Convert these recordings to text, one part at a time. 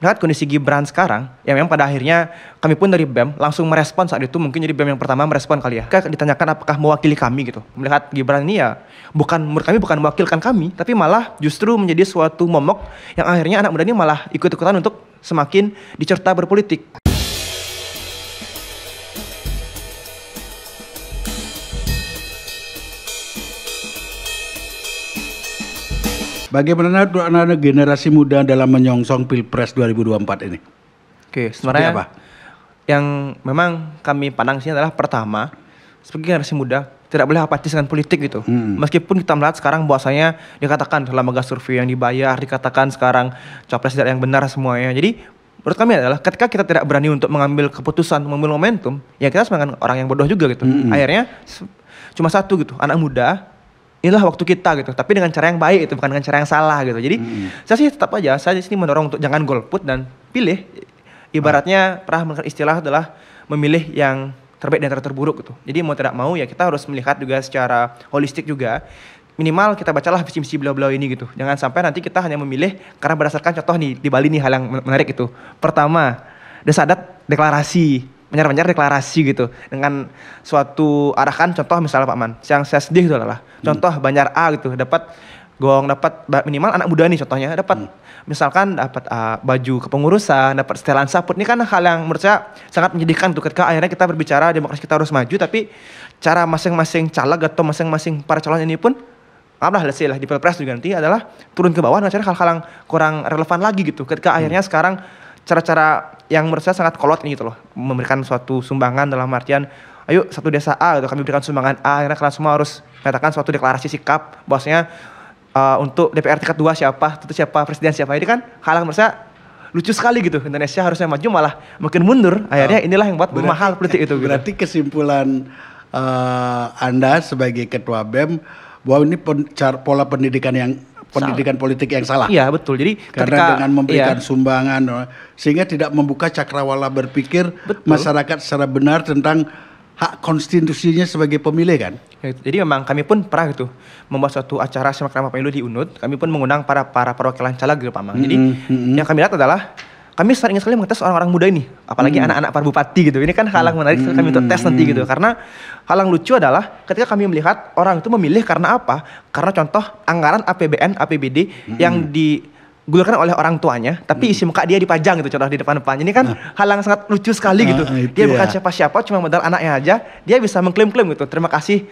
melihat kondisi Gibran sekarang, ya memang pada akhirnya kami pun dari BEM langsung merespon saat itu, mungkin jadi BEM yang pertama merespon kali ya. Kita ditanyakan apakah mewakili kami gitu. Melihat Gibran ini ya menurut kami bukan mewakilkan kami, tapi malah justru menjadi suatu momok yang akhirnya anak muda ini malah ikut-ikutan untuk semakin dicerta berpolitik. Bagaimana anak-anak generasi muda dalam menyongsong Pilpres 2024 ini? Oke, sebenarnya apa yang memang kami pandang sini adalah pertama, sebagai generasi muda tidak boleh apatis dengan politik gitu. Meskipun kita melihat sekarang bahwasanya dikatakan dalam lembaga survei yang dibayar, dikatakan sekarang capres tidak yang benar semuanya. Jadi menurut kami adalah ketika kita tidak berani untuk mengambil keputusan, mengambil momentum, ya kita sebagai orang yang bodoh juga gitu. Akhirnya cuma satu gitu, anak muda, inilah waktu kita gitu, tapi dengan cara yang baik itu, bukan dengan cara yang salah gitu. Jadi saya sih tetap aja, saya di sini mendorong untuk jangan golput dan pilih. Ibaratnya pernah menggunakan istilah adalah memilih yang terbaik dan terburuk gitu. Jadi mau tidak mau ya kita harus melihat juga secara holistik juga. Minimal kita bacalah visi misi beliau-beliau ini gitu. Jangan sampai nanti kita hanya memilih karena berdasarkan contoh nih di Bali nih hal yang menarik itu. Pertama, desa adat deklarasi. Menyer deklarasi gitu dengan suatu arahan, contoh misalnya Pak Man yang saya sedih itu adalah contoh Banjar A gitu dapat gong, dapat minimal anak muda nih contohnya dapat misalkan dapat baju kepengurusan, dapat setelan saput. Ini kan hal yang menurut saya sangat menyedihkan tuh ketika akhirnya kita berbicara demokrasi kita harus maju, tapi cara masing-masing caleg atau masing-masing para calon ini pun let's say lah di Pilpres juga nanti adalah turun ke bawah dengan cara hal-hal yang kurang relevan lagi gitu ketika akhirnya sekarang cara-cara yang menurut saya sangat kolot ini gitu loh, memberikan suatu sumbangan dalam artian ayo satu desa A gitu, kami berikan sumbangan A, akhirnya kalian semua harus menyatakan suatu deklarasi sikap bahwasanya untuk DPR tingkat 2 siapa, tentu siapa, presiden siapa. Ini kan hal yang menurut saya lucu sekali gitu. Indonesia harusnya maju malah makin mundur, akhirnya inilah yang buat mahal politik itu gitu. Berarti kesimpulan Anda sebagai ketua BEM bahwa ini pola pendidikan politik yang salah. Iya betul. Jadi karena dengan memberikan sumbangan sehingga tidak membuka cakrawala berpikir masyarakat secara benar tentang hak konstitusinya sebagai pemilih kan. Ya, jadi memang kami pun pernah gitu membuat suatu acara simak ramah pemilu di UNUD. Kami pun mengundang para perwakilan caleg gitu Pak Mang. Jadi yang kami lihat adalah kami ingin sekali mengetes orang-orang muda ini, apalagi anak-anak para bupati gitu. Ini kan hal yang menarik kami untuk tes nanti gitu. Karena hal yang lucu adalah ketika kami melihat orang itu memilih karena apa? Karena contoh anggaran APBN, APBD yang digulirkan oleh orang tuanya, tapi isi muka dia dipajang gitu contoh di depan-depan. Ini kan hal yang sangat lucu sekali gitu. Dia bukan siapa-siapa, cuma modal anaknya aja, dia bisa mengklaim-klaim gitu. Terima kasih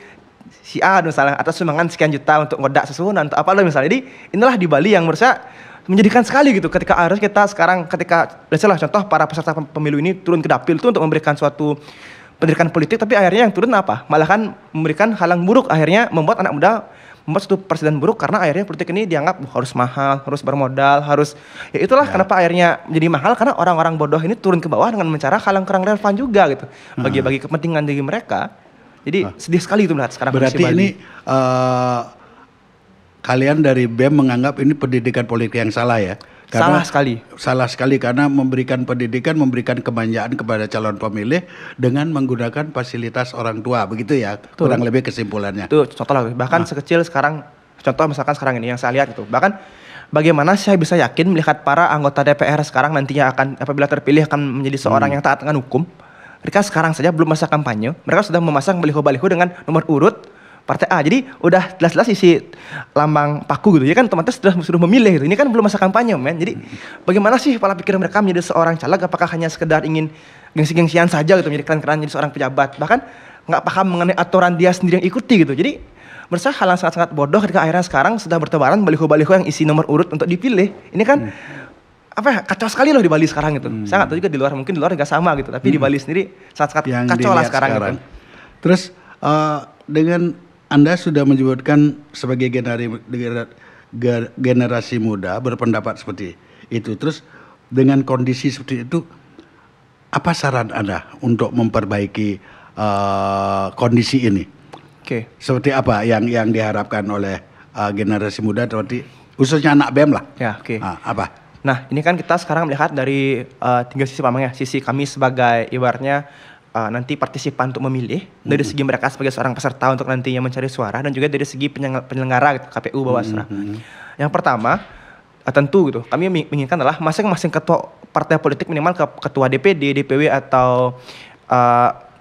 si A misalnya atas sumbangan sekian juta untuk ngodak susunan atau apa lo misalnya. Jadi inilah di Bali yang menurut saya menjadikan sekali gitu ketika harus kita sekarang biasalah contoh para peserta pemilu ini turun ke dapil itu untuk memberikan suatu pendidikan politik, tapi akhirnya yang turun apa? Malah kan memberikan hal yang buruk, akhirnya membuat anak muda membuat suatu presiden buruk karena akhirnya politik ini dianggap harus mahal, harus bermodal, harus ya itulah kenapa akhirnya menjadi mahal karena orang-orang bodoh ini turun ke bawah dengan mencara hal yang kurang relevan juga gitu bagi kepentingan diri mereka. Jadi sedih sekali itu melihat sekarang. Berarti ini kalian dari BEM menganggap ini pendidikan politik yang salah ya? Karena salah sekali karena memberikan pendidikan, memberikan kemanjaan kepada calon pemilih dengan menggunakan fasilitas orang tua, begitu ya? Kurang lebih kesimpulannya. Itu contoh lah, bahkan sekecil sekarang, contoh misalkan sekarang ini yang saya lihat itu, bahkan bagaimana saya bisa yakin melihat para anggota DPR sekarang nantinya akan apabila terpilih akan menjadi seorang yang taat dengan hukum. Mereka sekarang saja belum masa kampanye, mereka sudah memasang baliho-baliho dengan nomor urut Partai A. Jadi udah jelas-jelas isi lambang paku gitu. Ya kan otomatis sudah memilih gitu. Ini kan belum masa kampanye, men. Jadi bagaimana sih pola pikir mereka menjadi seorang caleg? Apakah hanya sekedar ingin gengsi-gengsian saja gitu, menjadi keren-keren jadi seorang pejabat? Bahkan nggak paham mengenai aturan dia sendiri yang ikuti gitu. Jadi menurut saya hal yang sangat-sangat bodoh ketika akhirnya sekarang sudah bertebaran baliho-baliho yang isi nomor urut untuk dipilih. Ini kan kacau sekali loh di Bali sekarang gitu. Saya nggak tahu juga di luar, mungkin di luar juga sama gitu. Tapi di Bali sendiri sangat-sangat kacau lah sekarang gitu. Terus dengan Anda sudah menyebutkan sebagai generasi muda berpendapat seperti itu. Terus dengan kondisi seperti itu, apa saran Anda untuk memperbaiki kondisi ini? Seperti apa yang diharapkan oleh generasi muda, khususnya anak BEM lah? Apa? Nah, ini kan kita sekarang melihat dari 3 sisi Pak Mang ya. Sisi kami sebagai ibaratnya nanti partisipan untuk memilih, dari segi mereka sebagai seorang peserta untuk nantinya mencari suara, dan juga dari segi penyelenggara gitu, KPU Bawaslu. Yang pertama tentu gitu kami menginginkan adalah masing-masing ketua partai politik minimal ke ketua DPD, DPW atau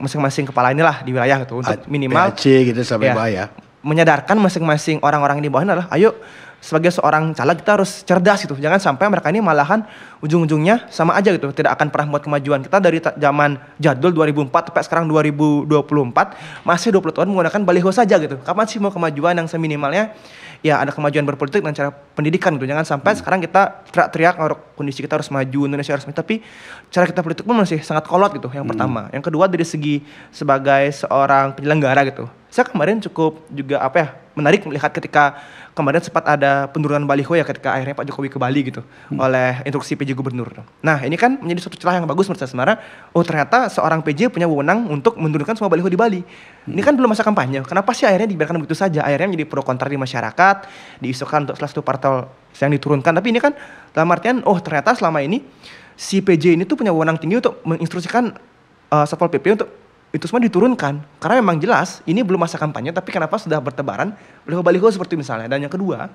masing-masing kepala inilah di wilayah gitu untuk minimal PAC gitu sampai bawah ya. Menyadarkan masing-masing orang-orang di bawah adalah ayo sebagai seorang caleg kita harus cerdas gitu. Jangan sampai mereka ini malahan ujung-ujungnya sama aja gitu. Tidak akan pernah membuat kemajuan. Kita dari zaman jadul 2004 sampai sekarang 2024 masih 20 tahun menggunakan baliho saja gitu. Kapan sih mau kemajuan yang seminimalnya ya ada kemajuan berpolitik dengan cara pendidikan gitu. Jangan sampai sekarang kita teriak-teriak kondisi kita harus maju, Indonesia harus maju, tapi cara kita politik pun masih sangat kolot gitu. Yang pertama. Yang kedua dari segi sebagai seorang penyelenggara gitu. Saya kemarin cukup juga menarik melihat ketika kemarin sempat ada penurunan baliho ya ketika akhirnya Pak Jokowi ke Bali gitu oleh instruksi PJ Gubernur. Nah ini kan menjadi suatu celah yang bagus menurut saya sebenarnya. Oh ternyata seorang PJ punya wewenang untuk menurunkan semua baliho di Bali. Ini kan belum masa kampanye. Kenapa sih akhirnya dibiarkan begitu saja? Akhirnya menjadi pro kontra di masyarakat, diisukan untuk salah satu partai yang diturunkan. Tapi ini kan dalam artian ternyata selama ini si PJ ini tuh punya wewenang tinggi untuk menginstruksikan Satpol PP untuk itu semua diturunkan karena memang jelas ini belum masa kampanye tapi kenapa sudah bertebaran baliho-baliho seperti misalnya. Dan yang kedua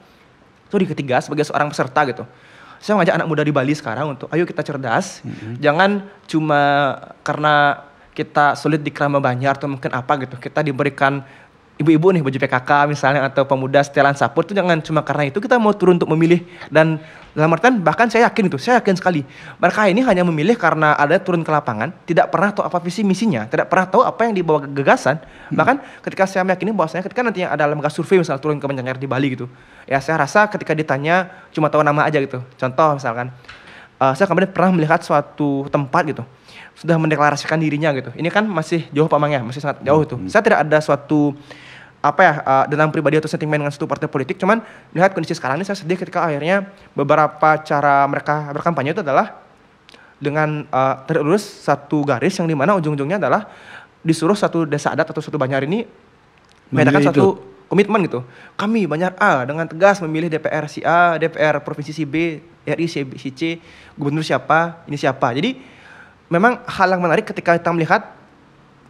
itu di ketiga sebagai seorang peserta gitu, saya mengajak anak muda di Bali sekarang untuk ayo kita cerdas, jangan cuma karena kita sulit di Krama Banjar atau mungkin apa gitu kita diberikan ibu-ibu nih baju PKK misalnya atau pemuda setelan sapur itu jangan cuma karena itu kita mau turun untuk memilih. Dan dalam artian bahkan saya yakin sekali mereka ini hanya memilih karena ada turun ke lapangan, tidak pernah tahu apa visi misinya, tidak pernah tahu apa yang dibawa gagasan. Bahkan ketika saya meyakini bahwasanya ketika nantinya ada lembaga survei misalnya turun ke Banjar di Bali gitu ya, saya rasa ketika ditanya cuma tahu nama aja gitu. Contoh misalkan saya kemarin pernah melihat suatu tempat gitu sudah mendeklarasikan dirinya gitu. Ini kan masih jauh Pak Mang ya, masih sangat jauh itu. Saya tidak ada suatu dalam pribadi atau sentimen dengan satu partai politik, cuman lihat kondisi sekarang ini saya sedih ketika akhirnya beberapa cara mereka berkampanye itu adalah dengan terurus satu garis yang dimana ujung-ujungnya adalah disuruh satu desa adat atau suatu Banjar ini mengadakan satu komitmen gitu. Kami Banjar A dengan tegas memilih DPR si A, DPR provinsi si B, RI si C, gubernur siapa, ini siapa. Jadi memang hal yang menarik ketika kita melihat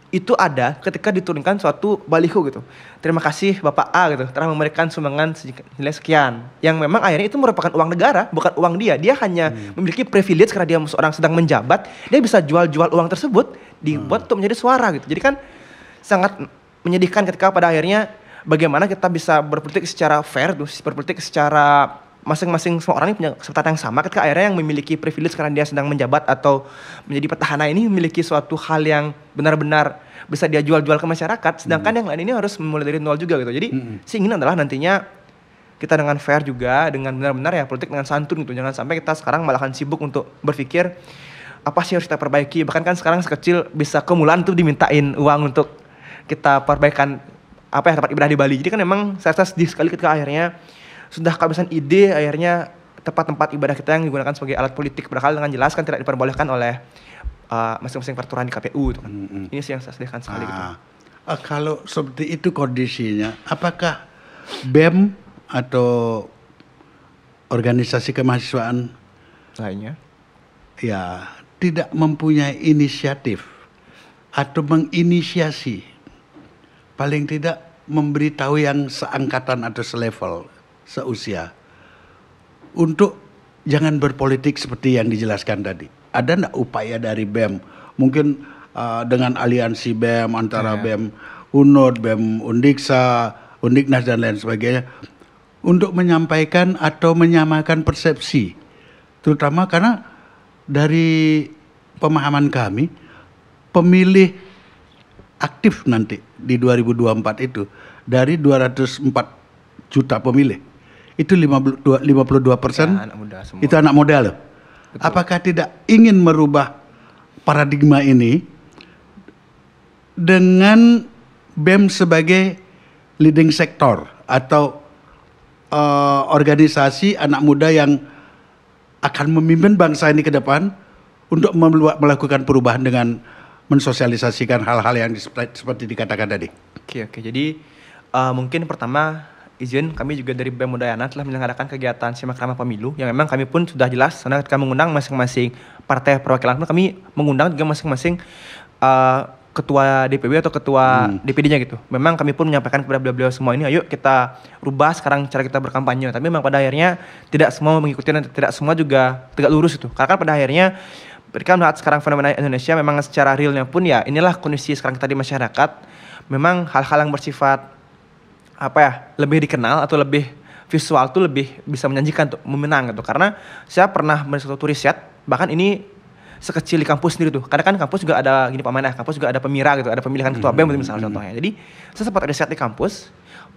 itu ada ketika diturunkan suatu baliho gitu. Terima kasih Bapak A gitu telah memberikan sumbangan nilai sekian. Yang memang akhirnya itu merupakan uang negara, bukan uang dia. Dia hanya memiliki privilege karena dia seorang sedang menjabat, dia bisa jual-jual uang tersebut dibuat untuk menjadi suara gitu. Jadi kan sangat menyedihkan ketika pada akhirnya bagaimana kita bisa berpolitik secara fair tuh, berpolitik secara masing-masing semua orang ini punya kesempatan yang sama ketika akhirnya yang memiliki privilege karena dia sedang menjabat atau menjadi petahana ini memiliki suatu hal yang benar-benar bisa dia jual-jual ke masyarakat, sedangkan yang lain ini harus memulai dari nol juga gitu. Jadi seinginan adalah nantinya kita dengan fair juga, dengan benar-benar ya politik dengan santun gitu. Jangan sampai kita sekarang malahan sibuk untuk berpikir apa sih harus kita perbaiki. Bahkan kan sekarang sekecil bisa kemulan tuh dimintain uang untuk kita perbaikan tempat ibadah di Bali. Jadi kan memang saya rasa sedih sekali ketika akhirnya sudah kehabisan ide, akhirnya tempat-tempat ibadah kita yang digunakan sebagai alat politik padahal dengan jelas kan tidak diperbolehkan oleh masing-masing peraturan di KPU itu kan. Ini sih yang saya sedihkan sekali gitu. Kalau seperti itu kondisinya, apakah BEM atau organisasi kemahasiswaan lainnya ya tidak mempunyai inisiatif atau menginisiasi, paling tidak memberitahu yang seangkatan atau selevel, seusia, untuk jangan berpolitik seperti yang dijelaskan tadi? Ada enggak upaya dari BEM? Mungkin dengan aliansi BEM antara BEM UNUD, BEM Undiksa, Undiknas dan lain sebagainya untuk menyampaikan atau menyamakan persepsi, terutama karena dari pemahaman kami pemilih aktif nanti di 2024 itu dari 204 juta pemilih itu 52% itu anak muda loh. Betul. Apakah tidak ingin merubah paradigma ini dengan BEM sebagai leading sector atau organisasi anak muda yang akan memimpin bangsa ini ke depan untuk melakukan perubahan dengan mensosialisasikan hal-hal yang seperti dikatakan tadi? Oke. Jadi mungkin pertama izin kami juga dari BEM Udayana telah menyelenggarakan kegiatan simak ramah pemilu yang memang kami pun sudah jelas karena ketika mengundang masing-masing partai perwakilan pun kami mengundang juga masing-masing ketua DPW atau ketua DPD-nya gitu. Memang kami pun menyampaikan kepada beliau semua ini, ayo kita rubah sekarang cara kita berkampanye. Tapi memang pada akhirnya tidak semua mengikuti dan tidak semua juga tegak lurus itu. Karena kan pada akhirnya mereka melihat sekarang fenomena Indonesia memang secara realnya pun ya inilah kondisi sekarang kita di masyarakat. Memang hal-hal yang bersifat lebih dikenal atau lebih visual tuh lebih bisa menjanjikan untuk memenang gitu. Karena saya pernah melakukan satu riset, bahkan ini sekecil di kampus sendiri tuh. Karena kan kampus juga ada gini Pak Manah, kampus juga ada pemira gitu, ada pemilihan ketua BEM misalnya contohnya. Jadi saya sempat riset di kampus,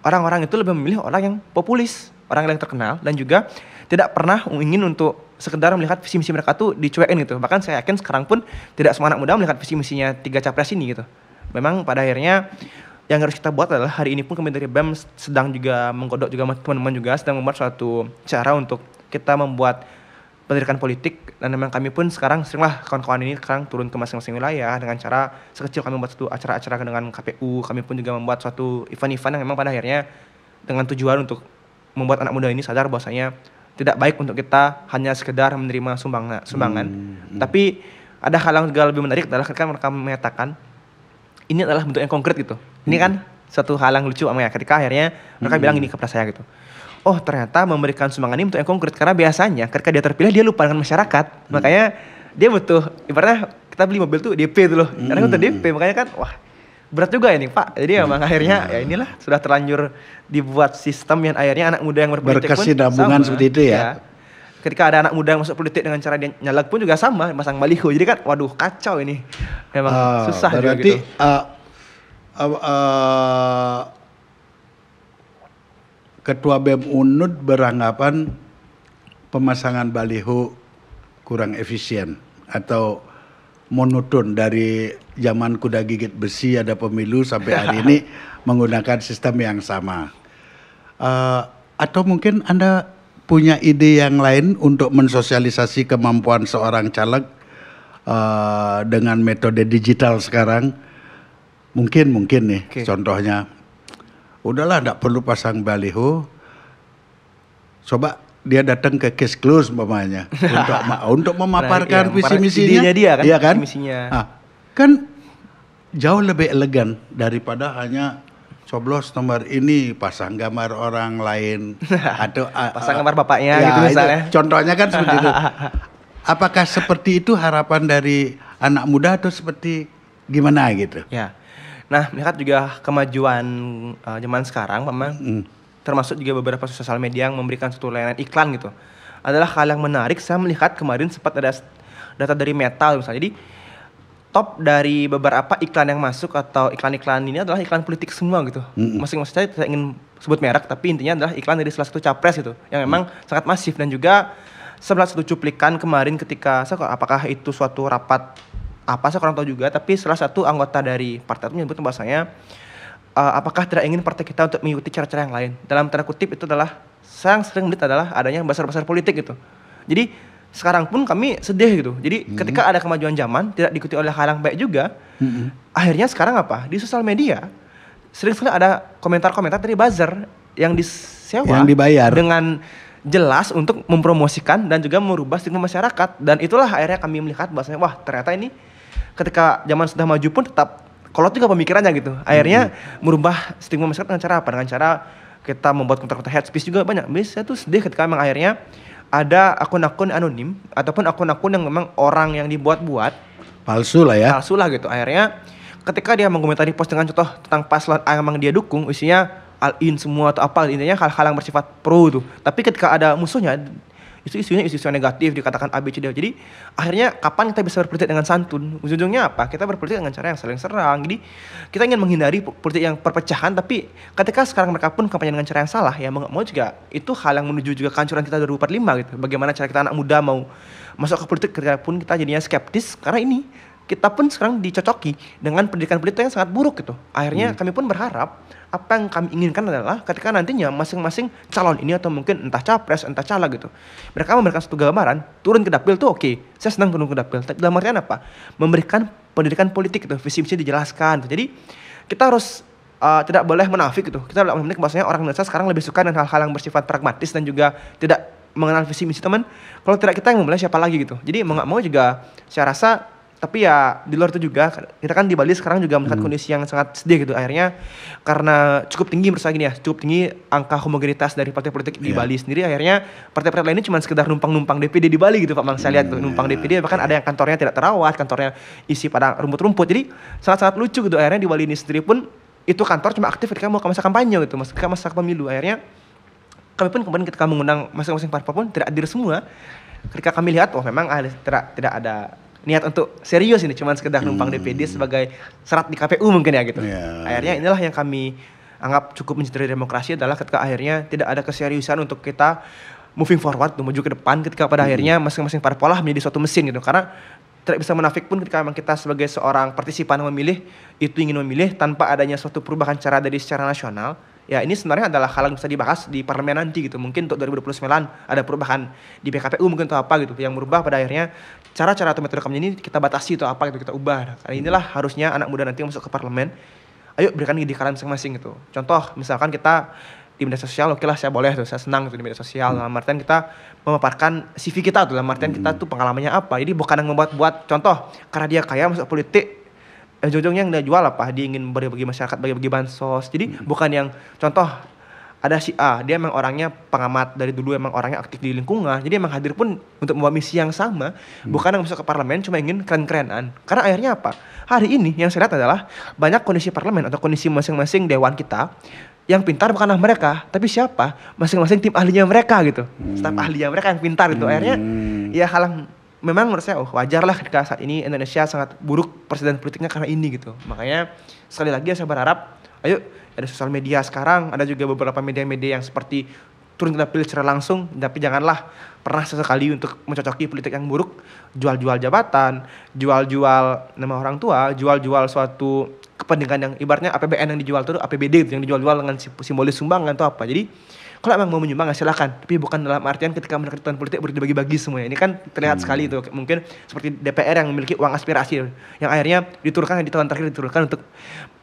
orang-orang itu lebih memilih orang yang populis, orang yang terkenal dan juga tidak pernah ingin untuk sekedar melihat visi misi mereka tuh dicuekin gitu. Bahkan saya yakin sekarang pun tidak semua anak muda melihat visi misinya 3 capres ini gitu. Memang pada akhirnya yang harus kita buat adalah hari ini pun kami dari BEM sedang juga menggodok juga teman-teman juga sedang membuat suatu cara untuk kita membuat pendidikan politik, dan memang kami pun sekarang seringlah kawan-kawan ini sekarang turun ke masing-masing wilayah dengan cara sekecil kami membuat suatu acara-acara dengan KPU. Kami pun juga membuat suatu event-event yang memang pada akhirnya dengan tujuan untuk membuat anak muda ini sadar bahwasanya tidak baik untuk kita hanya sekedar menerima sumbangan. Tapi ada hal yang juga lebih menarik adalah ketika mereka menyatakan ini adalah bentuk yang konkret gitu. Ini kan satu hal yang lucu ketika akhirnya mereka bilang gini kepada saya gitu. Oh ternyata memberikan sumbangan ini bentuk yang konkret, karena biasanya ketika dia terpilih dia lupa dengan masyarakat. Makanya dia butuh, ibaratnya kita beli mobil tuh DP tuh loh. Karena untuk DP makanya kan wah berat juga ini Pak. Jadi emang akhirnya ya inilah sudah terlanjur dibuat sistem yang akhirnya anak muda yang berpolitik pun berkesinambungan seperti itu ya. Ketika ada anak muda yang masuk politik dengan cara dia nyaleg pun juga sama, masang baliho. Jadi kan waduh kacau ini. Memang susah juga gitu. Ketua BEM UNUD beranggapan pemasangan baliho kurang efisien atau monoton. Dari zaman kuda gigit besi ada pemilu sampai hari ini menggunakan sistem yang sama. Atau mungkin Anda punya ide yang lain untuk mensosialisasi kemampuan seorang caleg dengan metode digital sekarang? Mungkin nih contohnya, udahlah tidak perlu pasang baliho, coba dia datang ke case close umpamanya untuk memaparkan visi misinya, dia kan, iya kan? Misinya. Kan jauh lebih elegan daripada hanya coblos nomor ini pasang gambar orang lain atau pasang gambar bapaknya gitu misalnya. Contohnya kan seperti itu. Apakah seperti itu harapan dari anak muda atau seperti gimana gitu? Ya. Nah, melihat juga kemajuan zaman sekarang memang termasuk juga beberapa sosial media yang memberikan suatu layanan iklan gitu. Adalah hal yang menarik. Saya melihat kemarin sempat ada data dari Meta misalnya. Jadi top dari beberapa iklan yang masuk atau iklan-iklan ini adalah iklan politik semua gitu. Masing-masing saya tidak ingin sebut merek, tapi intinya adalah iklan dari salah satu capres gitu yang memang sangat masif. Dan juga sebelah satu cuplikan kemarin ketika apakah itu suatu rapat saya kurang tahu juga, tapi salah satu anggota dari partai itu menyebut bahwasanya apakah tidak ingin partai kita untuk mengikuti cara-cara yang lain. Dalam tanda kutip itu adalah saya sering melihat adalah adanya besar-besar politik gitu. Jadi sekarang pun kami sedih gitu. Jadi ketika ada kemajuan zaman tidak diikuti oleh hal yang baik juga, akhirnya sekarang apa? Di sosial media sering sekali ada komentar-komentar dari buzzer yang disewa, yang dibayar dengan jelas untuk mempromosikan dan juga merubah stigma masyarakat. Dan itulah akhirnya kami melihat bahwasanya wah ternyata ini ketika zaman sudah maju pun tetap kolot juga pemikirannya gitu. Akhirnya merubah stigma masyarakat dengan cara apa? Dengan cara kita membuat konten-konten head speech juga banyak. Saya tuh sedih ketika memang akhirnya ada akun-akun anonim ataupun akun-akun yang memang orang yang dibuat-buat palsu lah ya. Palsu lah gitu. Akhirnya ketika dia mengomentari postingan contoh tentang paslon A yang memang dia dukung, isinya all-in semua atau apa, intinya hal-hal yang bersifat pro tuh. Tapi ketika ada musuhnya, isu-isunya isu-isu negatif, dikatakan A, B, C, D. Jadi akhirnya kapan kita bisa berpolitik dengan santun? Ujung-ujungnya apa? Kita berpolitik dengan cara yang saling serang. Jadi kita ingin menghindari politik yang perpecahan, tapi ketika sekarang mereka pun kampanye dengan cara yang salah, ya mau juga itu hal yang menuju juga kehancuran kita 2045 gitu. Bagaimana cara kita anak muda mau masuk ke politik ketika pun kita jadinya skeptis karena ini kita pun sekarang dicocoki dengan pendidikan politik yang sangat buruk gitu. Akhirnya kami pun berharap apa yang kami inginkan adalah ketika nantinya masing-masing calon ini atau mungkin entah capres, entah caleg gitu, mereka memberikan satu gambaran, turun ke dapil tuh oke, saya senang turun ke dapil. Tapi dalam artian apa? Memberikan pendidikan politik gitu, visi-visi dijelaskan. Jadi kita harus tidak boleh menafik gitu. Kita tidak boleh bahwasanya orang Indonesia sekarang lebih suka dengan hal-hal yang bersifat pragmatis dan juga tidak mengenal visi misi teman. Kalau tidak kita yang memulai siapa lagi gitu. Jadi mau nggak mau juga saya rasa Tapi ya di luar itu juga kita kan di Bali sekarang juga melihat kondisi yang sangat sedih gitu. Akhirnya karena cukup tinggi menurut saya gini ya, cukup tinggi angka homogenitas dari partai politik di Bali sendiri, akhirnya partai-partai lain ini cuma sekedar numpang-numpang DPD di Bali gitu Pak Mang. Saya lihat tuh numpang DPD, bahkan ada yang kantornya tidak terawat, kantornya isi pada rumput-rumput. Jadi sangat-sangat lucu gitu. Akhirnya di Bali ini sendiri pun itu kantor cuma aktif ketika mau ke masa kampanye gitu, ketika masa pemilu. Akhirnya kami pun kemudian ketika mengundang masing-masing parpol pun tidak hadir semua. Ketika kami lihat, memang tidak ada niat untuk serius ini, cuma sekedar numpang DPD sebagai syarat di KPU mungkin ya gitu. Akhirnya inilah yang kami anggap cukup mencederai demokrasi adalah ketika akhirnya tidak ada keseriusan untuk kita moving forward, maju ke depan, ketika pada akhirnya masing-masing parpol lah menjadi suatu mesin gitu. Karena tidak bisa menafik pun ketika memang kita sebagai seorang partisipan memilih, itu ingin memilih tanpa adanya suatu perubahan cara dari secara nasional. Ya ini sebenarnya adalah hal yang bisa dibahas di parlemen nanti gitu. Mungkin untuk 2029 ada perubahan di PKPU mungkin atau apa gitu. Yang merubah pada akhirnya cara-cara atau metode kampanye ini kita batasi atau apa gitu, kita ubah. Karena inilah harusnya anak muda nanti yang masuk ke parlemen, ayo berikan ide kalian masing-masing gitu. Contoh misalkan kita di media sosial, oke lah saya boleh tuh, saya senang gitu di media sosial. Dalam artian kita memaparkan CV kita tuh, dalam artian kita tuh pengalamannya apa. Jadi bukan yang membuat-buat contoh karena dia kaya masuk politik, ujung-ujungnya yang dia jual apa, dia ingin bagi masyarakat, bagi bansos. Jadi bukan yang contoh ada si A, dia emang orangnya pengamat dari dulu, emang orangnya aktif di lingkungan, jadi emang hadir pun untuk membawa misi yang sama, bukan yang masuk ke parlemen cuma ingin keren-kerenan. Karena akhirnya apa, hari ini yang saya lihat adalah banyak kondisi parlemen atau kondisi masing-masing dewan kita yang pintar bukanlah mereka, tapi siapa, masing-masing tim ahlinya mereka gitu, staf ahlinya mereka yang pintar gitu. Akhirnya ya hal memang menurut saya wajar lah ketika saat ini Indonesia sangat buruk presiden politiknya karena ini gitu. Makanya sekali lagi saya berharap, ayo ada sosial media sekarang, ada juga beberapa media-media yang seperti turun ke dapil secara langsung, tapi janganlah pernah sesekali untuk mencocoki politik yang buruk, jual-jual jabatan, jual-jual nama orang tua, jual-jual suatu kepentingan yang ibaratnya APBN yang dijual itu APBD gitu, yang dijual-jual dengan simbolis sumbangan atau apa. Jadi kalau emang mau menyumbang silakan, tapi bukan dalam artian ketika mendekati tahun politik baru dibagi-bagi semuanya. Ini kan terlihat sekali itu, mungkin seperti DPR yang memiliki uang aspirasi yang akhirnya diturunkan di tahun terakhir diturunkan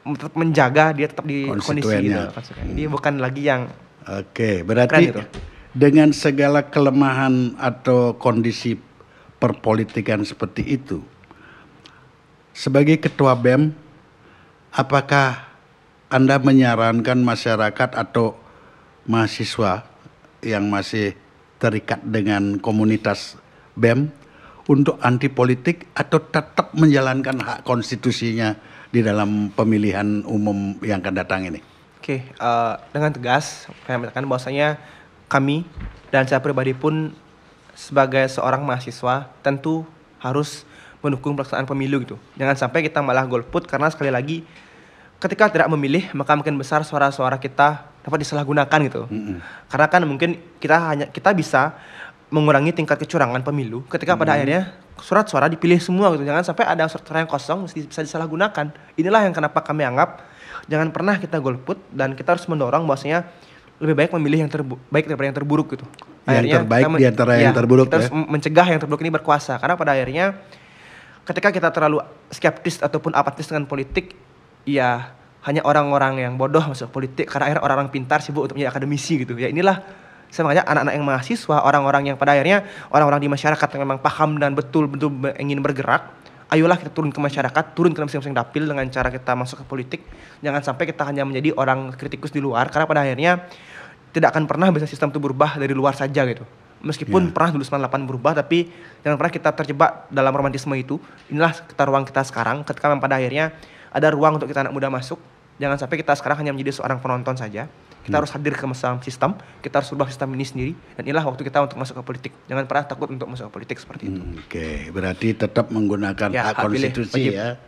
untuk menjaga dia tetap di kondisi itu. Jadi bukan lagi yang berarti dengan segala kelemahan atau kondisi perpolitikan seperti itu, sebagai ketua BEM, apakah Anda menyarankan masyarakat atau mahasiswa yang masih terikat dengan komunitas BEM untuk anti politik atau tetap menjalankan hak konstitusinya di dalam pemilihan umum yang akan datang ini? Dengan tegas saya mengatakan bahwasanya kami dan saya pribadi pun sebagai seorang mahasiswa tentu harus mendukung pelaksanaan pemilu gitu. Jangan sampai kita malah golput, karena sekali lagi ketika tidak memilih maka makin besar suara-suara kita dapat disalahgunakan gitu. Karena kan mungkin kita bisa mengurangi tingkat kecurangan pemilu ketika pada akhirnya surat suara dipilih semua gitu. Jangan sampai ada surat suara yang kosong bisa disalahgunakan. Inilah yang kenapa kami anggap jangan pernah kita golput, dan kita harus mendorong bahwasanya lebih baik memilih yang terbaik daripada yang terburuk gitu. Akhirnya yang terbaik di antara yang terburuk, kita harus mencegah yang terburuk ini berkuasa. Karena pada akhirnya ketika kita terlalu skeptis ataupun apatis dengan politik, ya hanya orang-orang yang bodoh masuk politik karena akhirnya orang-orang pintar sibuk untuk menjadi akademisi gitu. Ya inilah saya mengajak anak-anak yang mahasiswa, orang-orang yang pada akhirnya orang-orang di masyarakat yang memang paham dan betul-betul ingin bergerak. Ayolah kita turun ke masyarakat, turun ke masing-masing dapil dengan cara kita masuk ke politik. Jangan sampai kita hanya menjadi orang kritikus di luar, karena pada akhirnya tidak akan pernah bisa sistem itu berubah dari luar saja gitu. Meskipun pernah dulu 98 berubah, tapi jangan pernah kita terjebak dalam romantisme itu. Inilah ruang kita sekarang, ketika pada akhirnya ada ruang untuk kita anak muda masuk. Jangan sampai kita sekarang hanya menjadi seorang penonton saja. Kita harus hadir ke sistem, kita harus ubah sistem ini sendiri. Dan inilah waktu kita untuk masuk ke politik. Jangan pernah takut untuk masuk ke politik seperti itu. Berarti tetap menggunakan hak konstitusi ya.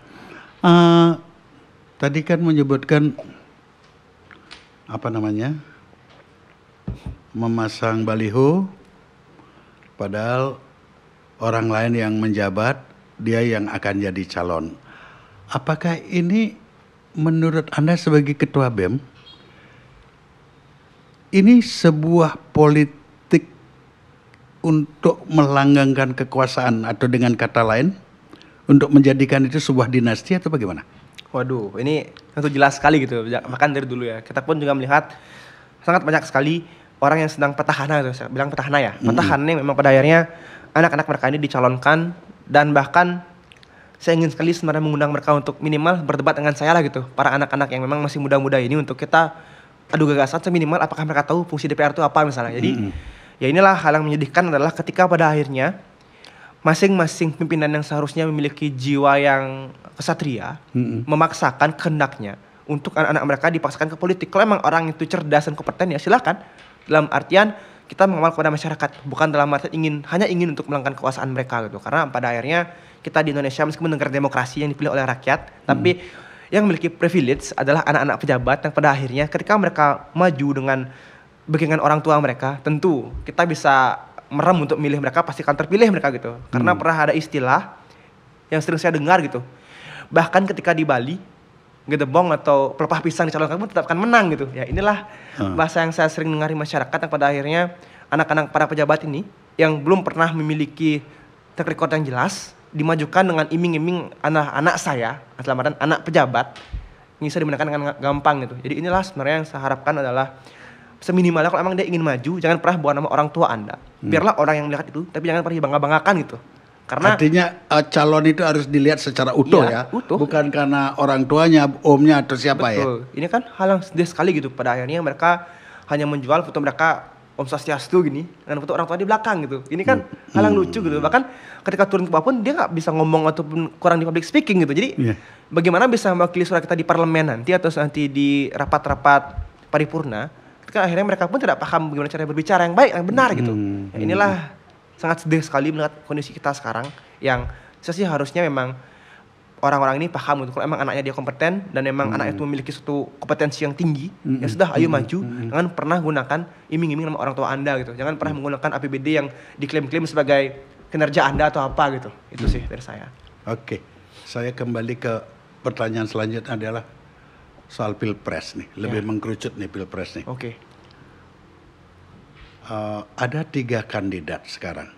Tadi kan menyebutkan memasang baliho, padahal orang lain yang menjabat, dia yang akan jadi calon. Apakah ini menurut Anda sebagai ketua BEM, ini sebuah politik untuk melanggengkan kekuasaan, atau dengan kata lain untuk menjadikan itu sebuah dinasti, atau bagaimana? Waduh, ini tentu jelas sekali gitu. Bahkan dari dulu ya, kita pun juga melihat sangat banyak sekali orang yang sedang petahana itu. Saya bilang petahana ya. Petahana ini memang pada akhirnya anak-anak mereka ini dicalonkan, dan bahkan saya ingin sekali sebenarnya mengundang mereka untuk minimal berdebat dengan saya lah gitu, para anak-anak yang memang masih muda-muda ini, untuk kita adu gagasan seminimal apakah mereka tahu fungsi DPR itu apa misalnya. Jadi ya inilah hal yang menyedihkan adalah ketika pada akhirnya masing-masing pimpinan yang seharusnya memiliki jiwa yang kesatria memaksakan kehendaknya untuk anak-anak mereka dipaksakan ke politik. Kalau emang orang itu cerdas dan kompeten ya silakan. Dalam artian kita mengawal kepada masyarakat, bukan dalam artian hanya ingin untuk melanggar kekuasaan mereka gitu. Karena pada akhirnya kita di Indonesia meskipun negara demokrasi yang dipilih oleh rakyat, tapi yang memiliki privilege adalah anak-anak pejabat yang pada akhirnya ketika mereka maju dengan backingan orang tua mereka, tentu kita bisa merem untuk milih mereka, pasti akan terpilih mereka gitu. Karena pernah ada istilah yang sering saya dengar gitu, bahkan ketika di Bali gedebong atau pelepah pisang dicalonkan pun tetap akan menang gitu. Ya inilah bahasa yang saya sering dengar di masyarakat, yang pada akhirnya anak-anak para pejabat ini yang belum pernah memiliki track record yang jelas dimajukan dengan iming-iming anak-anak saya, anak pejabat, ini bisa dimenangkan dengan gampang gitu. Jadi inilah sebenarnya yang saya harapkan adalah seminimalnya kalau emang dia ingin maju, jangan pernah bawa nama orang tua Anda. Biarlah orang yang melihat itu, tapi jangan pernah dibangga-banggakan gitu. Karena artinya calon itu harus dilihat secara utuh utuh. Bukan karena orang tuanya, omnya atau siapa. Betul. Ini kan hal yang sedih sekali gitu. Pada akhirnya mereka hanya menjual foto mereka Om Swastiastu gini dengan foto orang tua di belakang gitu. Ini kan hal yang lucu gitu. Bahkan ketika turun ke bawah pun dia nggak bisa ngomong ataupun kurang di public speaking gitu. Jadi bagaimana bisa mewakili suara kita di parlemen nanti atau nanti di rapat-rapat paripurna, ketika akhirnya mereka pun tidak paham bagaimana cara berbicara yang baik, yang benar gitu. Ya, inilah sangat sedih sekali melihat kondisi kita sekarang, yang saya sih harusnya memang orang-orang ini paham gitu. Kalau emang anaknya dia kompeten dan memang anak itu memiliki suatu kompetensi yang tinggi, ya sudah ayo maju. Jangan pernah gunakan iming-iming nama orang tua Anda gitu. Jangan pernah menggunakan APBD yang diklaim-klaim sebagai kinerja Anda atau apa gitu. Itu sih dari saya. Oke. Saya kembali ke pertanyaan selanjutnya adalah soal Pilpres nih. Lebih mengkerucut nih Pilpres nih. Oke. Ada 3 kandidat sekarang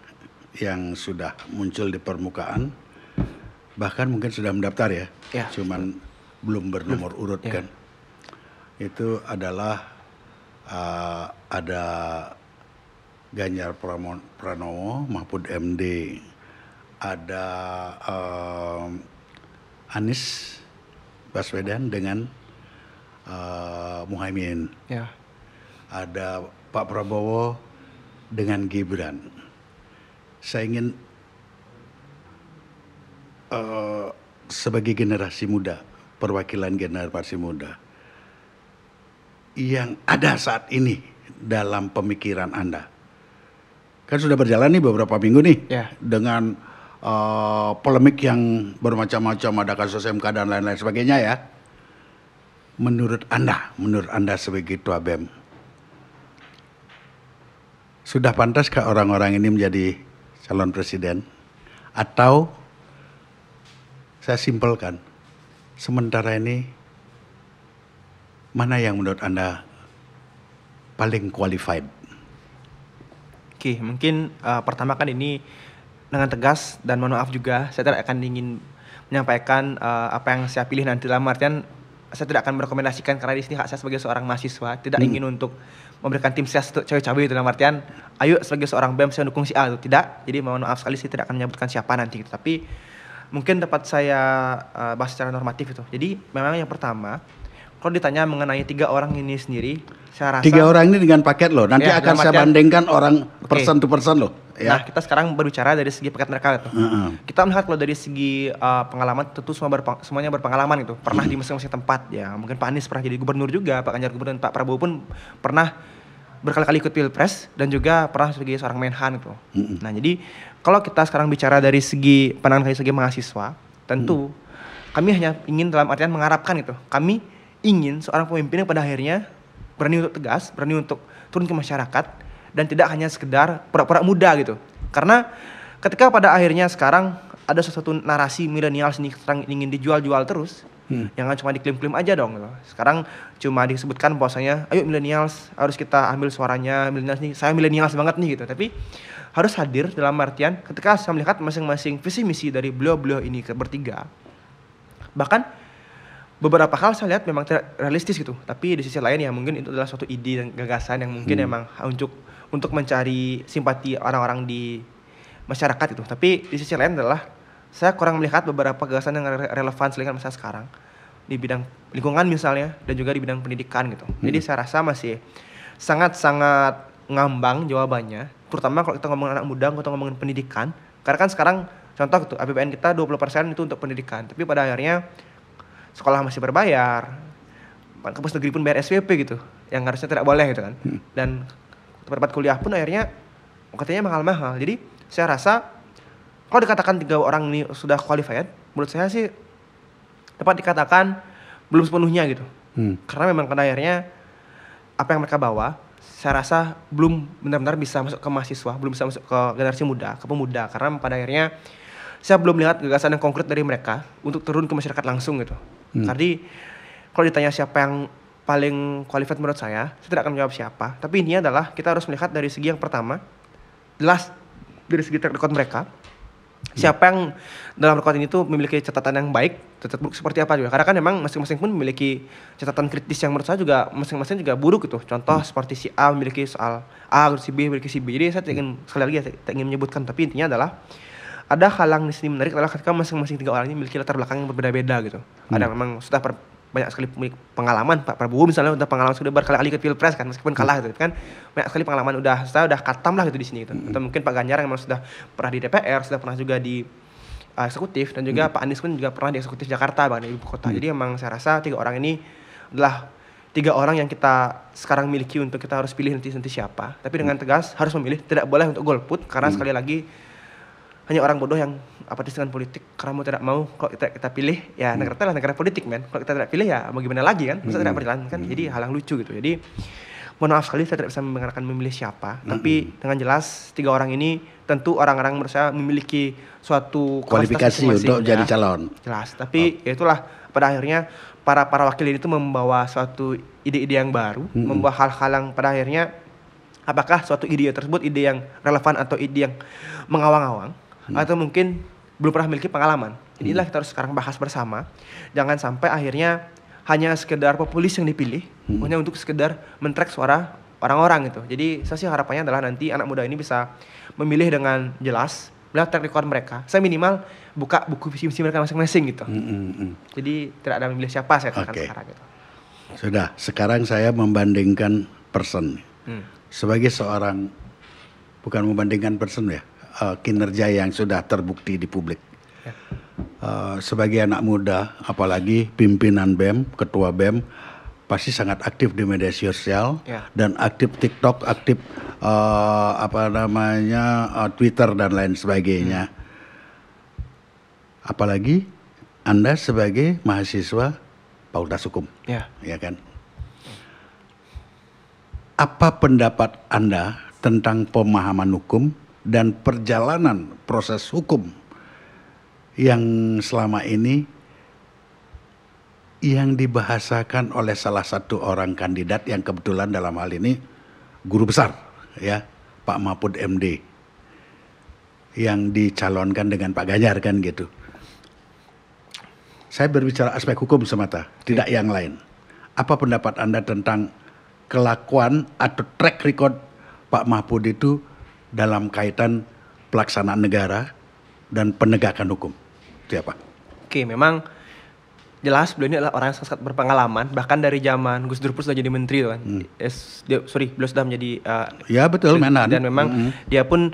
yang sudah muncul di permukaan, bahkan mungkin sudah mendaftar ya, cuman belum bernomor urut kan. Itu adalah ada Ganjar Pranowo, Mahfud MD, ada Anies Baswedan dengan Muhaimin, ada Pak Prabowo dengan Gibran. Saya ingin sebagai generasi muda, perwakilan generasi muda yang ada saat ini dalam pemikiran Anda, kan sudah berjalan nih beberapa minggu nih dengan polemik yang bermacam-macam, ada kasus MK dan lain-lain sebagainya ya. Menurut Anda sebagai Ketua BEM, sudah pantaskah orang-orang ini menjadi calon presiden? Atau saya simpelkan, sementara ini mana yang menurut Anda paling qualified? Oke, mungkin pertama kan ini dengan tegas dan mohon maaf juga, saya tidak akan ingin menyampaikan apa yang saya pilih nanti. Dalam artian saya tidak akan merekomendasikan, karena di sini hak saya sebagai seorang mahasiswa tidak ingin untuk memberikan tim ses untuk cawe-cawe itu. Dalam artian ayo sebagai seorang BEM saya dukung si A itu tidak. Jadi mohon maaf sekali saya tidak akan menyebutkan siapa nanti gitu. Tapi mungkin dapat saya bahas secara normatif itu. Jadi memang yang pertama, kalau ditanya mengenai 3 orang ini sendiri, saya rasa 3 orang ini dengan paket loh. Nanti akan saya bandingkan orang person to person loh. Ya. Nah, kita sekarang berbicara dari segi paket mereka gitu. Kita melihat kalau dari segi pengalaman, tentu semuanya berpengalaman gitu. Pernah di masing-masing tempat ya. Mungkin Pak Anies pernah jadi gubernur juga, Pak Ganjar gubernur, Pak Prabowo pun pernah berkali-kali ikut Pilpres dan juga pernah sebagai seorang Menhan gitu. Nah, jadi kalau kita sekarang bicara dari segi pandangan kami sebagai mahasiswa, tentu kami hanya ingin dalam artian mengharapkan gitu. Kami ingin seorang pemimpin yang pada akhirnya berani untuk tegas, berani untuk turun ke masyarakat, dan tidak hanya sekedar pura-pura muda gitu. Karena ketika pada akhirnya sekarang ada sesuatu narasi milenial ini sekarang ingin dijual-jual terus, jangan cuma diklaim-klaim aja dong gitu. Sekarang cuma disebutkan bahwasanya ayo milenials harus kita ambil suaranya, milenials nih, saya milenials banget nih gitu. Tapi harus hadir dalam artian ketika saya melihat masing-masing visi misi dari beliau-beliau ini bertiga, bahkan beberapa hal saya lihat memang tidak realistis gitu. Tapi di sisi lain ya mungkin itu adalah suatu ide dan gagasan yang mungkin memang untuk mencari simpati orang-orang di masyarakat itu. Tapi di sisi lain adalah saya kurang melihat beberapa gagasan yang relevan dengan masa sekarang di bidang lingkungan misalnya dan juga di bidang pendidikan gitu. Jadi saya rasa masih sangat-sangat ngambang jawabannya, terutama kalau kita ngomongin anak muda, kita ngomongin pendidikan. Karena kan sekarang contoh gitu, APBN kita 20% itu untuk pendidikan, tapi pada akhirnya sekolah masih berbayar, kampus negeri pun bayar SPP gitu, yang harusnya tidak boleh gitu kan. Dan tempat kuliah pun akhirnya katanya mahal-mahal. Jadi saya rasa kalau dikatakan 3 orang ini sudah qualified, menurut saya sih tepat dikatakan belum sepenuhnya gitu. Karena memang pada akhirnya apa yang mereka bawa, saya rasa belum benar-benar bisa masuk ke mahasiswa, belum bisa masuk ke generasi muda, ke pemuda. Karena pada akhirnya saya belum lihat gagasan yang konkret dari mereka untuk turun ke masyarakat langsung gitu. Jadi kalau ditanya siapa yang paling qualified menurut saya tidak akan menjawab siapa. Tapi intinya adalah kita harus melihat dari segi yang pertama, jelas dari segi track record mereka. Siapa yang dalam rekod ini tuh memiliki catatan yang baik, catatan buruk seperti apa juga. Karena kan memang masing-masing pun memiliki catatan kritis yang menurut saya juga masing-masing juga buruk gitu. Contoh seperti si A memiliki soal A, si B memiliki si B. Jadi saya ingin sekali lagi saya ingin menyebutkan, tapi intinya adalah ada hal yang di sini menarik adalah ketika masing-masing 3 orang ini memiliki latar belakang yang berbeda-beda gitu. Ada memang sudah banyak sekali pengalaman. Pak Prabowo misalnya udah pengalaman sudah berkali-kali ikut pilpres kan, meskipun kalah gitu kan, banyak sekali pengalaman saya udah katam lah gitu di sini gitu. Atau mungkin Pak Ganjar yang memang sudah pernah di DPR, sudah pernah juga di eksekutif, dan juga Pak Anies pun juga pernah di eksekutif Jakarta bahkan di ibu kota. Jadi emang saya rasa 3 orang ini adalah 3 orang yang kita sekarang miliki untuk kita harus pilih nanti siapa. Tapi dengan tegas harus memilih, tidak boleh untuk golput karena sekali lagi hanya orang bodoh yang apatis dengan politik. Karena mau tidak mau kalau kita pilih ya negara kita lah negara politik men. Kalau kita tidak pilih ya mau gimana lagi kan? Masa tidak berjalan kan? Jadi hal yang lucu gitu. Jadi mohon maaf sekali saya tidak bisa mengarahkan memilih siapa. Tapi dengan jelas 3 orang ini tentu orang-orang menurut saya memiliki suatu kualifikasi untuk jadi calon. Jelas. Tapi ya itulah pada akhirnya para wakil ini itu membawa suatu ide-ide yang baru, membawa hal-hal yang pada akhirnya apakah suatu ide tersebut ide yang relevan atau ide yang mengawang-awang atau mungkin belum pernah memiliki pengalaman. Inilah kita harus sekarang bahas bersama. Jangan sampai akhirnya hanya sekedar populis yang dipilih, hanya untuk sekedar men-track suara orang-orang gitu. Jadi saya sih harapannya adalah nanti anak muda ini bisa memilih dengan jelas, melihat track record mereka. Saya minimal buka buku visi misi mereka masing-masing gitu. Jadi tidak ada memilih siapa saya katakan sekarang gitu. Sudah, sekarang saya membandingkan person. Sebagai seorang, bukan membandingkan person ya, kinerja yang sudah terbukti di publik. Sebagai anak muda, apalagi pimpinan BEM, ketua BEM, pasti sangat aktif di media sosial dan aktif TikTok, aktif Twitter dan lain sebagainya. Apalagi Anda sebagai mahasiswa Fakultas Hukum, ya kan? Apa pendapat Anda tentang pemahaman hukum dan perjalanan proses hukum yang selama ini yang dibahasakan oleh salah satu orang kandidat yang kebetulan dalam hal ini guru besar ya, Pak Mahfud MD, yang dicalonkan dengan Pak Ganjar kan gitu. Saya berbicara aspek hukum semata, tidak yang lain. Apa pendapat Anda tentang kelakuan atau track record Pak Mahfud itu dalam kaitan pelaksanaan negara dan penegakan hukum? Itu apa? Oke, memang jelas beliau ini adalah orang yang sangat berpengalaman. Bahkan dari zaman Gus Dur pun sudah jadi menteri kan. Beliau sudah menjadi ya betul Menan. Dan memang dia pun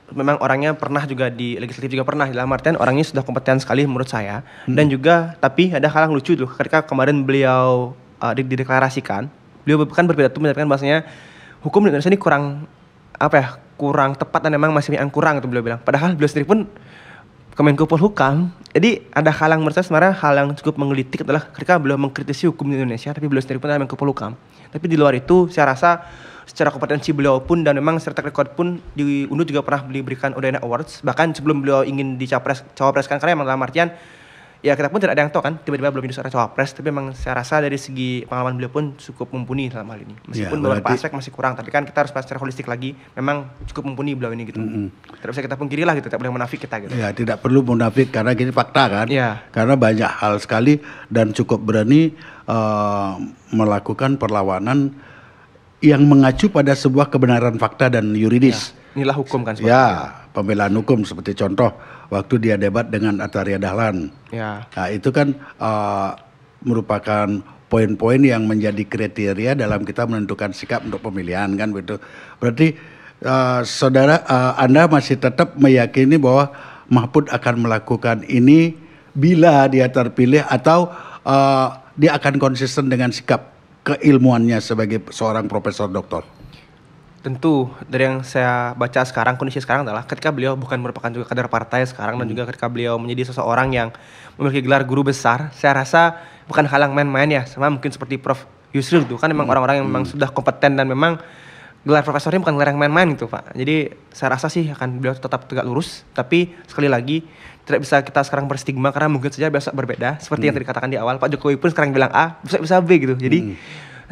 memang orangnya pernah juga di legislatif juga pernah, dalam artian orangnya sudah kompeten sekali menurut saya. Dan juga tapi ada hal yang lucu tuh ketika kemarin beliau dideklarasikan, beliau kan berpidato menyatakan bahwasanya hukum di Indonesia ini kurang tepat dan memang masih yang kurang itu beliau bilang. Padahal beliau sendiri pun Kemenko Polhukam. Jadi ada hal yang menurut saya sebenarnya hal yang cukup menggelitik adalah ketika beliau mengkritisi hukum di Indonesia, tapi beliau sendiri pun adalah Menko Polhukam. Tapi di luar itu saya rasa secara kompetensi beliau pun dan memang secara track record pun di UNU juga pernah diberikan Udayana Awards. Bahkan sebelum beliau ingin cawapreskan, karena memang dalam artian ya kita pun tidak ada yang tahu kan tiba-tiba belum jadi seorang cawapres, tapi memang saya rasa dari segi pengalaman beliau pun cukup mumpuni dalam hal ini. Meskipun beberapa aspek masih kurang, tapi kan kita harus bahas secara holistik lagi, memang cukup mumpuni beliau ini gitu. Tidak bisa kita pungkiri lah gitu, tidak boleh munafik kita gitu. Ya, tidak perlu munafik karena ini fakta kan. Karena banyak hal sekali dan cukup berani melakukan perlawanan yang mengacu pada sebuah kebenaran fakta dan yuridis. Inilah hukum kan seperti pembelaan hukum seperti contoh waktu dia debat dengan Ataria Dahlan. Ya. Nah, itu kan merupakan poin-poin yang menjadi kriteria dalam kita menentukan sikap untuk pemilihan kan begitu. Berarti saudara Anda masih tetap meyakini bahwa Mahfud akan melakukan ini bila dia terpilih atau dia akan konsisten dengan sikap keilmuannya sebagai seorang profesor doktor? Tentu dari yang saya baca sekarang, kondisi sekarang adalah ketika beliau bukan merupakan juga kader partai sekarang dan juga ketika beliau menjadi seseorang yang memiliki gelar guru besar, saya rasa bukan hal yang main-main ya, sama mungkin seperti Prof. Yusril itu kan memang orang-orang yang memang sudah kompeten dan memang gelar profesornya bukan gelar yang main-main gitu Pak. Jadi saya rasa sih akan beliau tetap tegak lurus, tapi sekali lagi tidak bisa kita sekarang berstigma karena mungkin saja besok berbeda. Seperti yang tadi dikatakan di awal, Pak Jokowi pun sekarang bilang A, bisa B gitu. Jadi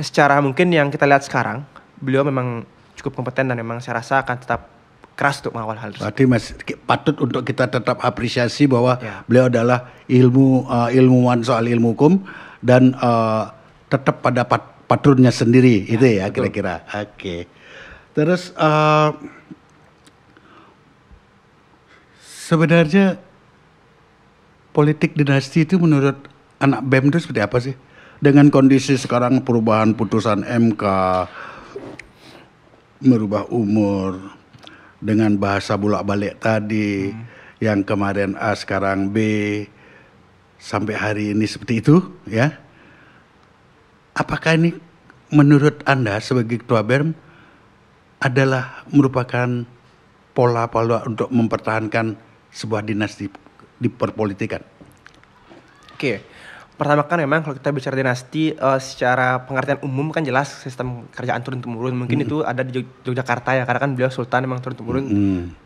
secara mungkin yang kita lihat sekarang, beliau memang cukup kompeten dan memang saya rasa akan tetap keras untuk mengawal hal tersebut. Berarti patut untuk kita tetap apresiasi bahwa beliau adalah ilmuwan soal ilmu hukum dan tetap pada patronnya sendiri itu ya kira-kira. Oke. Terus sebenarnya politik dinasti itu menurut anak BEM itu seperti apa sih? Dengan kondisi sekarang perubahan putusan MK, merubah umur, dengan bahasa bolak-balik tadi, yang kemarin A sekarang B, sampai hari ini seperti itu, ya. Apakah ini menurut Anda sebagai Ketua BEM adalah merupakan pola-pola untuk mempertahankan sebuah dinasti di perpolitikan? Oke. Pertama kan memang kalau kita bicara dinasti secara pengertian umum kan jelas sistem kerajaan turun-temurun. Mungkin itu ada di Yogyakarta ya, karena kan beliau sultan memang turun-temurun.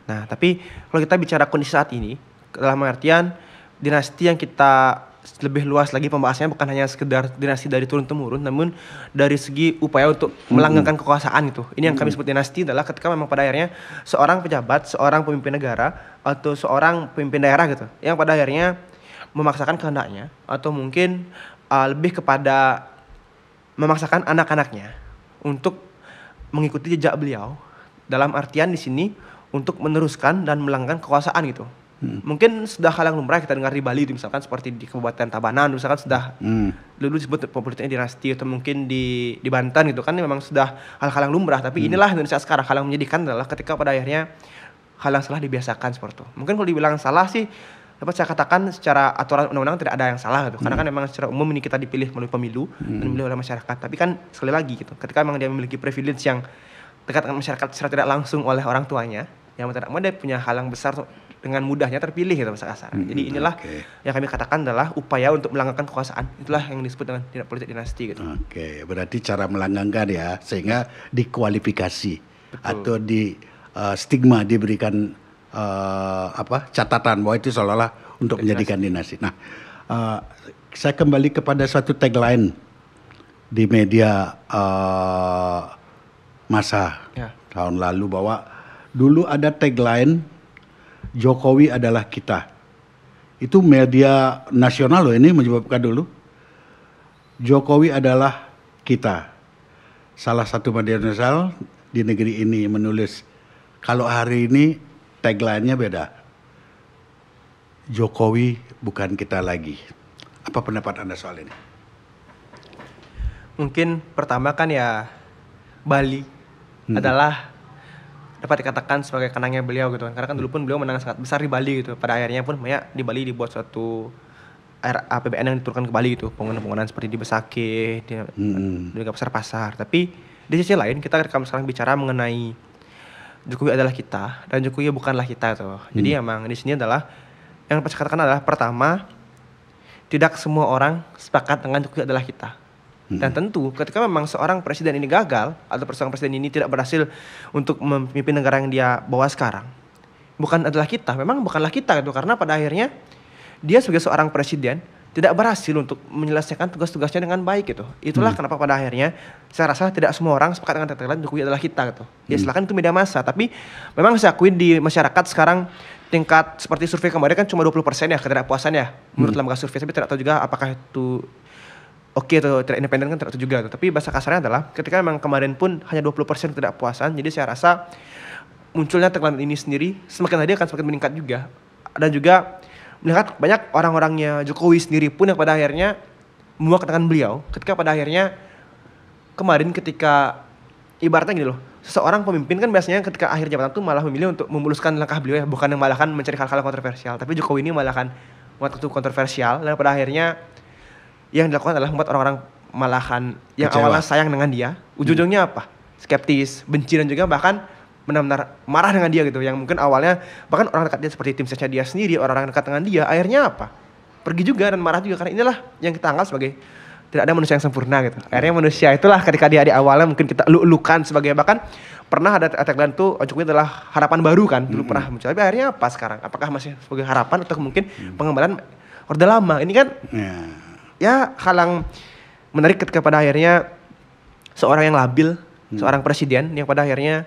Nah, tapi kalau kita bicara kondisi saat ini, dalam pengertian dinasti yang kita lebih luas lagi pembahasannya bukan hanya sekedar dinasti dari turun-temurun, namun dari segi upaya untuk melanggengkan kekuasaan itu. Ini yang kami sebut dinasti adalah ketika memang pada akhirnya seorang pejabat, seorang pemimpin negara, atau seorang pemimpin daerah gitu, yang pada akhirnya memaksakan kehendaknya atau mungkin lebih kepada memaksakan anak-anaknya untuk mengikuti jejak beliau, dalam artian di sini untuk meneruskan dan melanggengkan kekuasaan gitu. Mungkin sudah hal yang lumrah kita dengar di Bali misalkan seperti di Kabupaten Tabanan misalkan sudah dulu disebut politiknya dinasti, atau mungkin di Banten gitu kan memang sudah hal-hal yang lumrah. Tapi inilah Indonesia sekarang, hal yang menyedihkan adalah ketika pada akhirnya hal yang salah dibiasakan seperti itu. Mungkin kalau dibilang salah sih dapat saya katakan secara aturan undang-undang tidak ada yang salah gitu. Karena kan memang secara umum ini kita dipilih melalui pemilu dan dipilih oleh masyarakat. Tapi kan sekali lagi gitu, ketika memang dia memiliki privilege yang dekat dengan masyarakat secara tidak langsung oleh orang tuanya, yang tidak mau dia punya hal yang besar dengan mudahnya terpilih gitu bahasa kasar. Jadi inilah yang kami katakan adalah upaya untuk melanggengkan kekuasaan. Itulah yang disebut dengan politik dinasti gitu. Oke, berarti cara melanggengkan ya, sehingga dikualifikasi atau di stigma diberikan catatan bahwa itu seolah-olah untuk menjadikan dinasti. Nah, saya kembali kepada suatu tagline di media massa tahun lalu bahwa dulu ada tagline Jokowi adalah kita. Itu media nasional loh ini menyebabkan dulu Jokowi adalah kita. Salah satu media nasional di negeri ini menulis kalau hari ini tagline-nya beda. Jokowi bukan kita lagi. Apa pendapat Anda soal ini? Mungkin pertama kan ya Bali adalah dapat dikatakan sebagai kanangnya beliau gitu kan. Karena kan dulu pun beliau menang sangat besar di Bali gitu. Pada akhirnya pun banyak di Bali dibuat suatu APBN yang diturunkan ke Bali gitu. Pembangunan seperti di Besakih, di juga pasar-pasar. Tapi di sisi lain kita sekarang bicara mengenai Jokowi adalah kita dan Jokowi bukanlah kita tuh. Jadi emang di sini adalah yang saya katakan adalah pertama, tidak semua orang sepakat dengan Jokowi adalah kita. Dan tentu ketika memang seorang presiden ini gagal atau seorang presiden ini tidak berhasil untuk memimpin negara yang dia bawa sekarang, bukan adalah kita, memang bukanlah kita gitu. Karena pada akhirnya dia sebagai seorang presiden tidak berhasil untuk menyelesaikan tugas-tugasnya dengan baik gitu. Itulah kenapa pada akhirnya saya rasa tidak semua orang sepakat dengan tagline Jokowi adalah kita gitu. Ya silakan itu media massa, tapi memang saya akui di masyarakat sekarang tingkat seperti survei kemarin kan cuma 20% ya ketidakpuasan ya menurut lembaga survei. Tapi tidak tahu juga apakah itu oke atau tidak independen kan tidak tahu juga tuh. Tapi bahasa kasarnya adalah ketika memang kemarin pun hanya 20% ketidakpuasan, jadi saya rasa munculnya tagline ini sendiri semakin hari akan semakin meningkat juga. Dan juga melihat banyak orang-orangnya Jokowi sendiri pun yang pada akhirnya mewakilkan beliau ketika pada akhirnya kemarin ketika ibaratnya gini loh, seseorang pemimpin kan biasanya ketika akhir jabatan tuh malah memilih untuk memuluskan langkah beliau ya, bukan yang malahkan mencari hal-hal kontroversial. Tapi Jokowi ini malahkan membuat itu kontroversial dan pada akhirnya yang dilakukan adalah membuat orang-orang malahan yang kecewa. awalnya sayang dengan dia, ujung-ujungnya apa? Skeptis, benci dan juga bahkan benar-benar marah dengan dia gitu. Yang mungkin awalnya bahkan orang dekat dia seperti tim sesnya dia sendiri, orang-orang dekat dengan dia, akhirnya apa? Pergi juga dan marah juga karena inilah yang kita anggap sebagai tidak ada manusia yang sempurna gitu. Akhirnya manusia itulah ketika dia di awalnya mungkin kita lu-lukan sebagai bahkan pernah ada tagline tuh Jokowi adalah harapan baru kan dulu pernah muncul. Tapi akhirnya apa sekarang? Apakah masih sebagai harapan atau mungkin pengembangan Orde Lama? Ini kan ya hal yang menarik ketika pada akhirnya seorang yang labil, seorang presiden yang pada akhirnya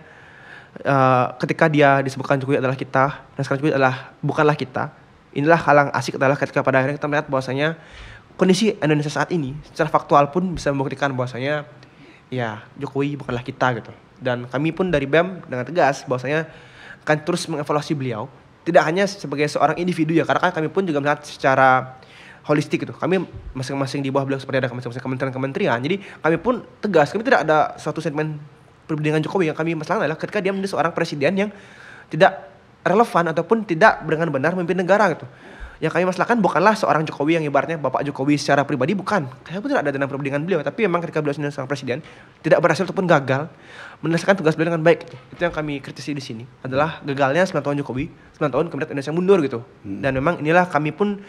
ketika dia disebutkan Jokowi adalah kita dan sekarang Jokowi adalah bukanlah kita. Inilah hal yang asik adalah ketika pada akhirnya kita melihat bahwasanya kondisi Indonesia saat ini secara faktual pun bisa membuktikan bahwasanya ya Jokowi bukanlah kita gitu. Dan kami pun dari BEM dengan tegas bahwasanya akan terus mengevaluasi beliau tidak hanya sebagai seorang individu ya, karena kan kami pun juga melihat secara holistik gitu. Kami masing-masing di bawah beliau seperti ada masing-masing kementerian-kementerian. Jadi kami pun tegas, kami tidak ada suatu sentimen pribadi dengan Jokowi. Yang kami masalahkan adalah ketika dia menjadi seorang presiden yang tidak relevan ataupun tidak dengan benar memimpin negara gitu. Yang kami masalahkan bukanlah seorang Jokowi yang ibaratnya Bapak Jokowi secara pribadi, bukan. Kami pun tidak ada dengan pribadi dengan beliau, tapi memang ketika beliau seorang presiden tidak berhasil ataupun gagal menyelesaikan tugas beliau dengan baik. Itu yang kami kritisi di sini adalah gagalnya 9 tahun Jokowi, 9 tahun kemudian Indonesia mundur gitu. Dan memang inilah kami pun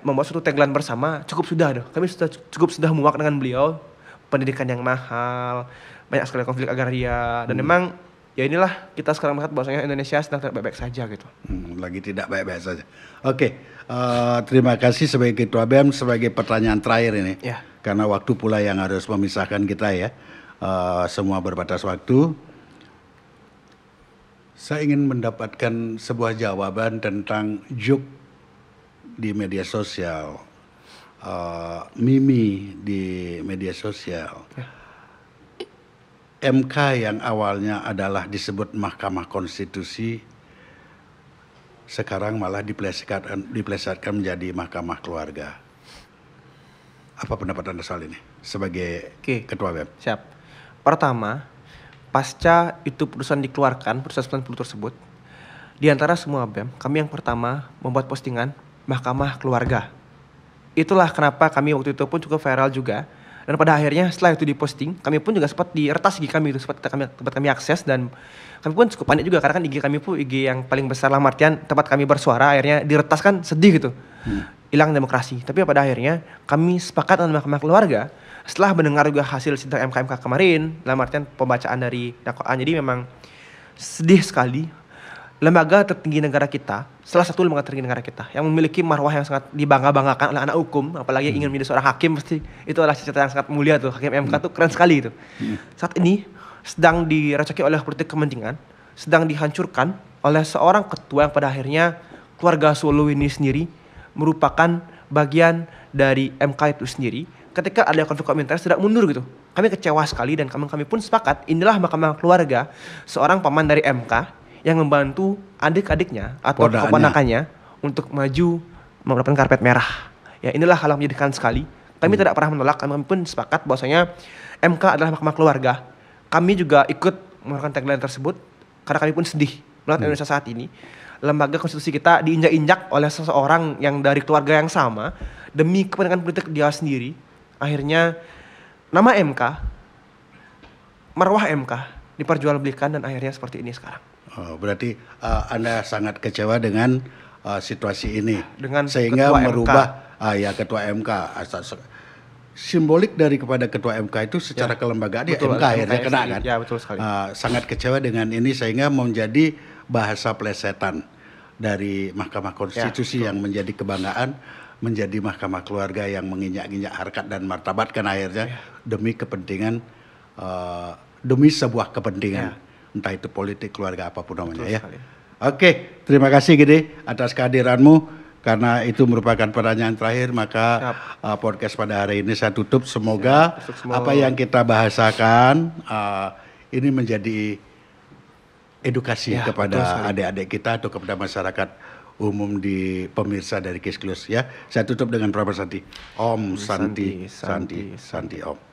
membuat suatu tagline bersama, cukup sudah deh. Kami sudah muak dengan beliau, pendidikan yang mahal, banyak sekali konflik agraria dan memang ya inilah kita sekarang melihat bahwasanya Indonesia sedang tidak baik-baik saja gitu. Lagi tidak baik-baik saja. Oke, terima kasih sebagai Ketua BEM. Sebagai pertanyaan terakhir ini, karena waktu pula yang harus memisahkan kita ya, semua berbatas waktu. Saya ingin mendapatkan sebuah jawaban tentang joke di media sosial, mimi di media sosial. MK yang awalnya adalah disebut Mahkamah Konstitusi, sekarang malah diplesetkan menjadi Mahkamah Keluarga. Apa pendapat Anda soal ini sebagai Ketua BEM? Siap. Pertama, pasca itu putusan dikeluarkan, putusan 90 tersebut, di antara semua BEM, kami yang pertama membuat postingan Mahkamah Keluarga. Itulah kenapa kami waktu itu pun cukup viral juga. Dan pada akhirnya setelah itu diposting, kami pun juga sempat diretas IG kami itu, sempat kami akses dan kami pun cukup panik juga karena kan IG kami pun IG yang paling besar lah artian tempat kami bersuara, akhirnya diretas kan sedih gitu. Hilang demokrasi. Tapi pada akhirnya kami sepakat dengan Mahkamah Keluarga setelah mendengar juga hasil sidang MK kemarin, dalam artian pembacaan dari dakwaan. Jadi memang sedih sekali lembaga tertinggi negara kita, salah satu lembaga tertinggi negara kita yang memiliki marwah yang sangat dibangga-banggakan oleh anak hukum, apalagi ingin menjadi seorang hakim, pasti itu adalah cita-cita yang sangat mulia tuh. Hakim MK tuh keren sekali itu. Saat ini sedang direcoki oleh politik kepentingan, sedang dihancurkan oleh seorang ketua yang pada akhirnya keluarga Solo ini sendiri merupakan bagian dari MK itu sendiri. Ketika ada konflik of interest tidak mundur gitu. Kami kecewa sekali dan kami pun sepakat inilah Mahkamah Keluarga, seorang paman dari MK yang membantu adik-adiknya atau keponakannya untuk maju mendapatkan karpet merah. Ya inilah hal yang menyedihkan sekali. Kami tidak pernah menolak, kami pun sepakat bahwasanya MK adalah Mahkamah Keluarga. Kami juga ikut mengeluarkan tagline tersebut karena kami pun sedih melihat Indonesia saat ini. Lembaga konstitusi kita diinjak-injak oleh seseorang yang dari keluarga yang sama demi kepentingan politik dia sendiri. Akhirnya nama MK, marwah MK diperjualbelikan dan akhirnya seperti ini sekarang. Oh, berarti Anda sangat kecewa dengan situasi ini, dengan sehingga merubah Ketua MK. Simbolik dari kepada Ketua MK itu secara kelembagaan betul, MK akhirnya kena kan? Ya betul sekali. Sangat kecewa dengan ini sehingga menjadi bahasa plesetan dari Mahkamah Konstitusi yang menjadi kebanggaan, menjadi Mahkamah Keluarga yang menginjak-injak harkat dan martabat kan akhirnya demi kepentingan, demi sebuah kepentingan. Entah itu politik, keluarga, apapun namanya. Betul sekali. Oke, terima kasih Gede atas kehadiranmu. Karena itu merupakan pertanyaan terakhir, maka podcast pada hari ini saya tutup. Semoga apa yang kita bahasakan ini menjadi edukasi kepada adik-adik kita atau kepada masyarakat umum di pemirsa dari Case Close ya. Saya tutup dengan Prof. Santi. Om Santi, Santi, Santi, Om.